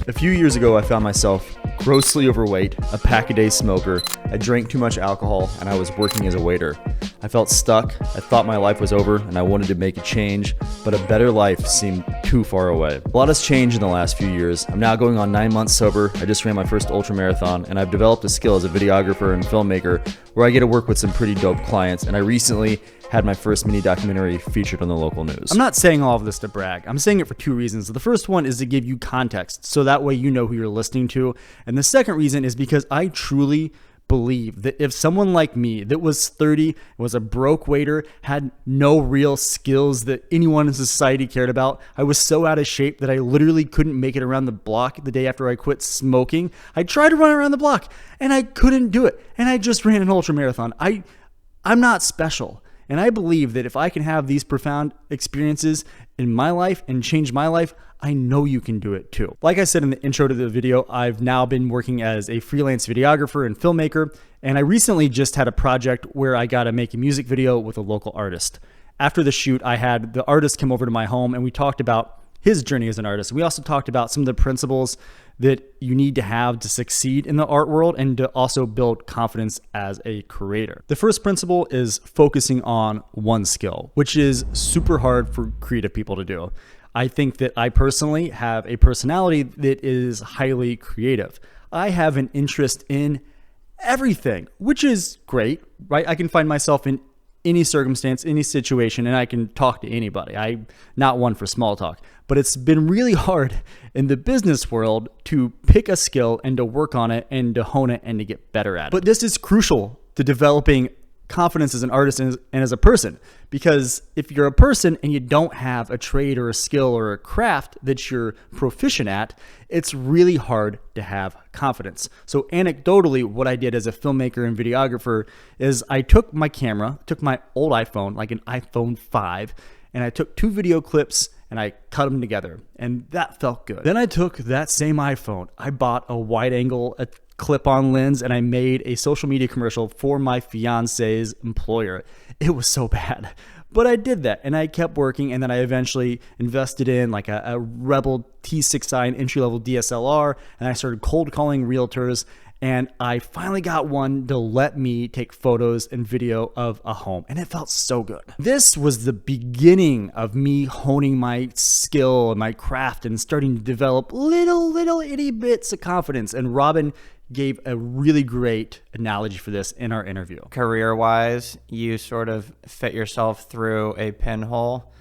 A few years ago, I found myself grossly overweight, a pack-a-day smoker, I drank too much alcohol, and I was working as a waiter. I felt stuck, I thought my life was over, and I wanted to make a change, but a better life seemed too far away. A lot has changed in the last few years. I'm now going on 9 months sober, I just ran my first ultra marathon, and I've developed a skill as a videographer and filmmaker where I get to work with some pretty dope clients, and I recently had my first mini documentary featured on the local news. I'm not saying all of this to brag. I'm saying it for two reasons. The first one is to give you context, so that way you know who you're listening to. And the second reason is because I truly believe that if someone like me that was 30, was a broke waiter, had no real skills that anyone in society cared about, I was so out of shape that I literally couldn't make it around the block the day after I quit smoking. I tried to run around the block and I couldn't do it. And I just ran an ultra marathon. I'm not special. And I believe that if I can have these profound experiences in my life and change my life, I know you can do it too. Like I said in the intro to the video, I've now been working as a freelance videographer and filmmaker, and I recently just had a project where I got to make a music video with a local artist. After the shoot, I had the artist come over to my home and we talked about his journey as an artist. We also talked about some of the principles that you need to have to succeed in the art world and to also build confidence as a creator. The first principle is focusing on one skill, which is super hard for creative people to do. I think that I personally have a personality that is highly creative. I have an interest in everything, which is great, right? I can find myself in any circumstance, any situation, and I can talk to anybody. I'm not one for small talk, but it's been really hard in the business world to pick a skill and to work on it and to hone it and to get better at it. But this is crucial to developing confidence as an artist and as a person, because if you're a person and you don't have a trade or a skill or a craft that you're proficient at, it's really hard to have confidence. So anecdotally, what I did as a filmmaker and videographer is I took my camera, took my old iPhone, like an iPhone 5, and I took 2 video clips and I cut them together, and that felt good. Then I took that same iPhone, I bought a wide angle, a clip-on lens, and I made a social media commercial for my fiance's employer. It was so bad, but I did that and I kept working, and then I eventually invested in like a Rebel T6i entry-level DSLR, and I started cold calling realtors, and I finally got one to let me take photos and video of a home, and it felt so good. This was the beginning of me honing my skill and my craft and starting to develop little itty bits of confidence, and Robin gave a really great analogy for this in our interview. Career-wise, you sort of fit yourself through a pinhole.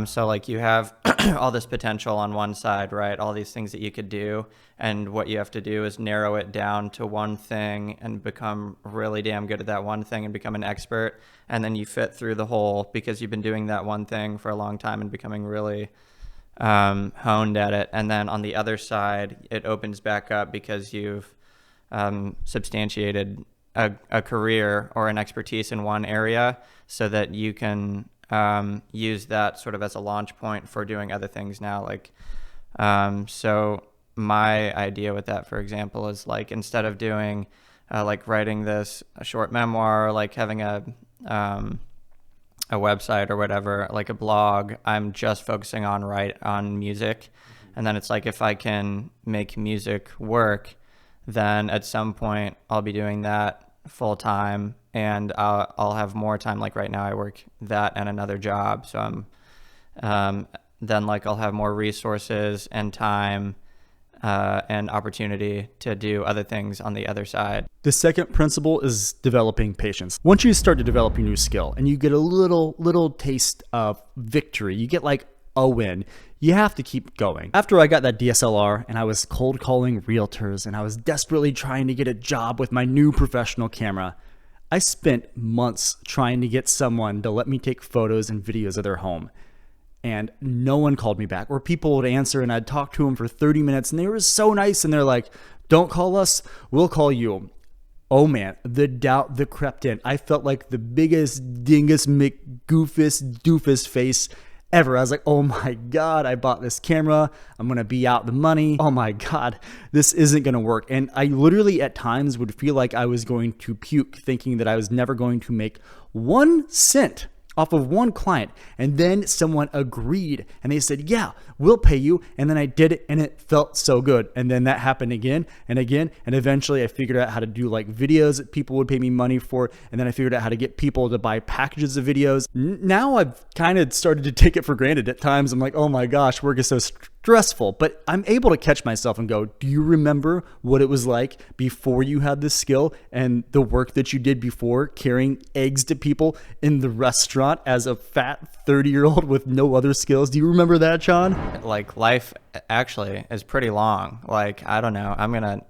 So like you have all this potential on one side, right? All these things that you could do. And what you have to do is narrow it down to one thing and become really damn good at that one thing and become an expert. And then you fit through the hole because you've been doing that one thing for a long time and becoming really honed at it. And then on the other side, it opens back up because you've substantiated a career or an expertise in one area so that you can use that sort of as a launch point for doing other things now. Like, so my idea with that, for example, is like, instead of doing like writing this a short memoir, or like having a website or whatever, like a blog, I'm just focusing on music. And then it's like, if I can make music work, then at some point I'll be doing that full time, and I'll have more time. Like right now I work that and another job. So then like I'll have more resources and time and opportunity to do other things on the other side. The second principle is developing patience. Once you start to develop your new skill and you get a little taste of victory, you get like a win, you have to keep going. After I got that DSLR and I was cold calling realtors and I was desperately trying to get a job with my new professional camera, I spent months trying to get someone to let me take photos and videos of their home. And no one called me back, or people would answer and I'd talk to them for 30 minutes and they were so nice and they're like, "Don't call us, we'll call you." Oh man, the doubt that crept in. I felt like the biggest dingus McGoofus doofus face ever. I was like, oh my God, I bought this camera. I'm going to be out the money. Oh my God, this isn't going to work. And I literally at times would feel like I was going to puke, thinking that I was never going to make 1 cent off of one client, and then someone agreed and they said, yeah, we'll pay you. And then I did it and it felt so good. And then that happened again and again. And eventually I figured out how to do like videos that people would pay me money for. And then I figured out how to get people to buy packages of videos. Now I've kind of started to take it for granted at times. I'm like, oh my gosh, work is so stressful, but I'm able to catch myself and go, do you remember what it was like before you had this skill and the work that you did before carrying eggs to people in the restaurant as a fat 30-year-old with no other skills? Do you remember that, Sean? Like, life actually is pretty long. Like, I don't know.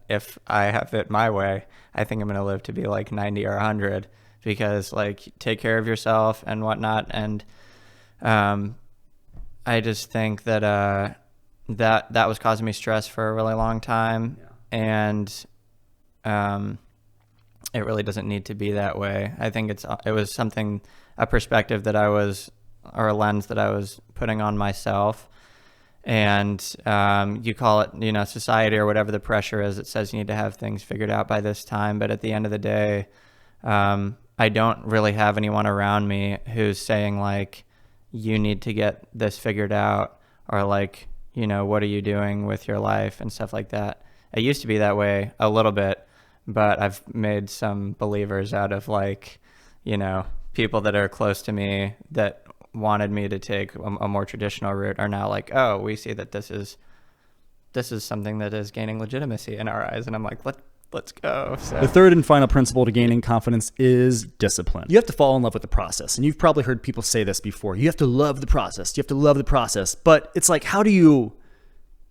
If I have it my way, I think I'm going to live to be like 90 or 100 because, like, take care of yourself and whatnot. And I just think that that was causing me stress for a really long time. Yeah. And it really doesn't need to be that way. I think it was a perspective that or a lens that I was putting on myself. And you call it, society or whatever the pressure is. It says you need to have things figured out by this time. But at the end of the day, I don't really have anyone around me who's saying like, you need to get this figured out, or like, what are you doing with your life and stuff like that. It used to be that way a little bit, but I've made some believers out of like, people that are close to me that wanted me to take a more traditional route are now like, oh, we see that this is something that is gaining legitimacy in our eyes. And I'm like, let's go. So. The third and final principle to gaining confidence is discipline. You have to fall in love with the process. And you've probably heard people say this before. You have to love the process. You have to love the process. But it's like, how do you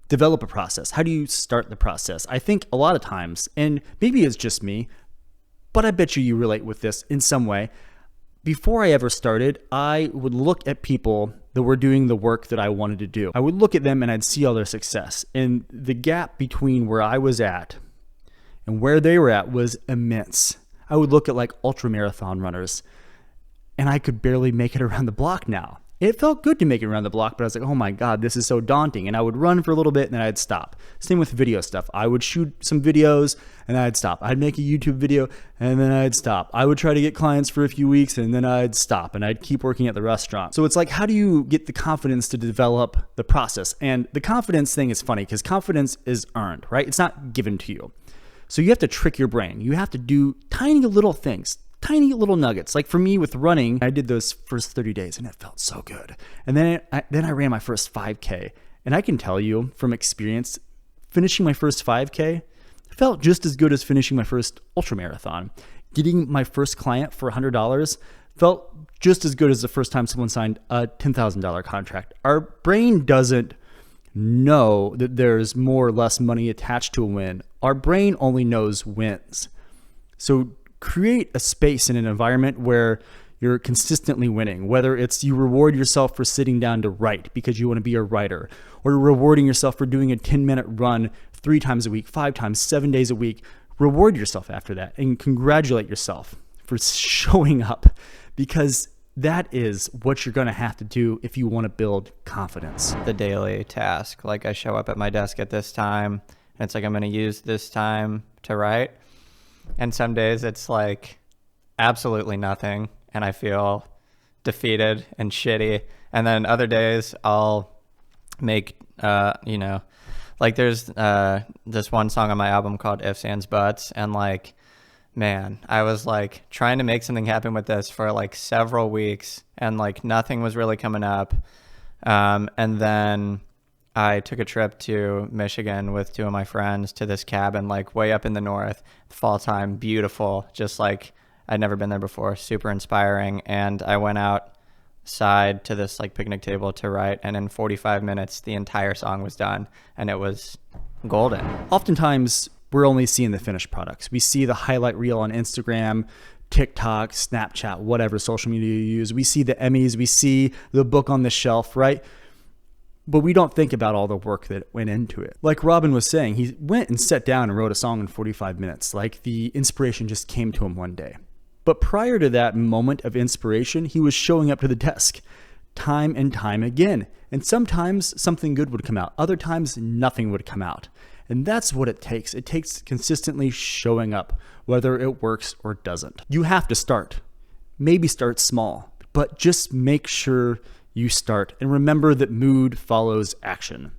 develop a process? How do you start the process? I think a lot of times, and maybe it's just me, but I bet you relate with this in some way. Before I ever started, I would look at people that were doing the work that I wanted to do. I would look at them and I'd see all their success. And the gap between where I was at and where they were at was immense. I would look at like ultra marathon runners and I could barely make it around the block now. It felt good to make it around the block, but I was like, oh my God, this is so daunting. And I would run for a little bit and then I'd stop. Same with video stuff. I would shoot some videos and I'd stop. I'd make a YouTube video and then I'd stop. I would try to get clients for a few weeks and then I'd stop and I'd keep working at the restaurant. So it's like, how do you get the confidence to develop the process? And the confidence thing is funny because confidence is earned, right? It's not given to you. So you have to trick your brain. You have to do tiny little things. Tiny little nuggets. Like for me with running, I did those first 30 days and it felt so good. And then I ran my first 5K. And I can tell you from experience, finishing my first 5K felt just as good as finishing my first ultra marathon. Getting my first client for $100 felt just as good as the first time someone signed a $10,000 contract. Our brain doesn't know that there's more or less money attached to a win. Our brain only knows wins. So create a space in an environment where you're consistently winning, whether it's you reward yourself for sitting down to write because you want to be a writer, or you're rewarding yourself for doing a 10-minute run 3 times a week, 5 times, 7 days a week. Reward yourself after that and congratulate yourself for showing up, because that is what you're going to have to do if you want to build confidence. The daily task, like I show up at my desk at this time and it's like, I'm going to use this time to write. And some days it's like absolutely nothing and I feel defeated and shitty. And then other days I'll make, like there's this one song on my album called Ifs, Ands, Buts. And like, man, I was like trying to make something happen with this for like several weeks and like nothing was really coming up. And then I took a trip to Michigan with 2 of my friends to this cabin, like way up in the north, fall time, beautiful, just like I'd never been there before, super inspiring. And I went outside to this like picnic table to write, and in 45 minutes, the entire song was done and it was golden. Oftentimes, we're only seeing the finished products. We see the highlight reel on Instagram, TikTok, Snapchat, whatever social media you use. We see the Emmys, we see the book on the shelf, right? But we don't think about all the work that went into it. Like Robin was saying, he went and sat down and wrote a song in 45 minutes. Like the inspiration just came to him one day. But prior to that moment of inspiration, he was showing up to the desk time and time again. And sometimes something good would come out. Other times nothing would come out. And that's what it takes. It takes consistently showing up, whether it works or doesn't. You have to start. Maybe start small. but just make sure you start. And remember that mood follows action.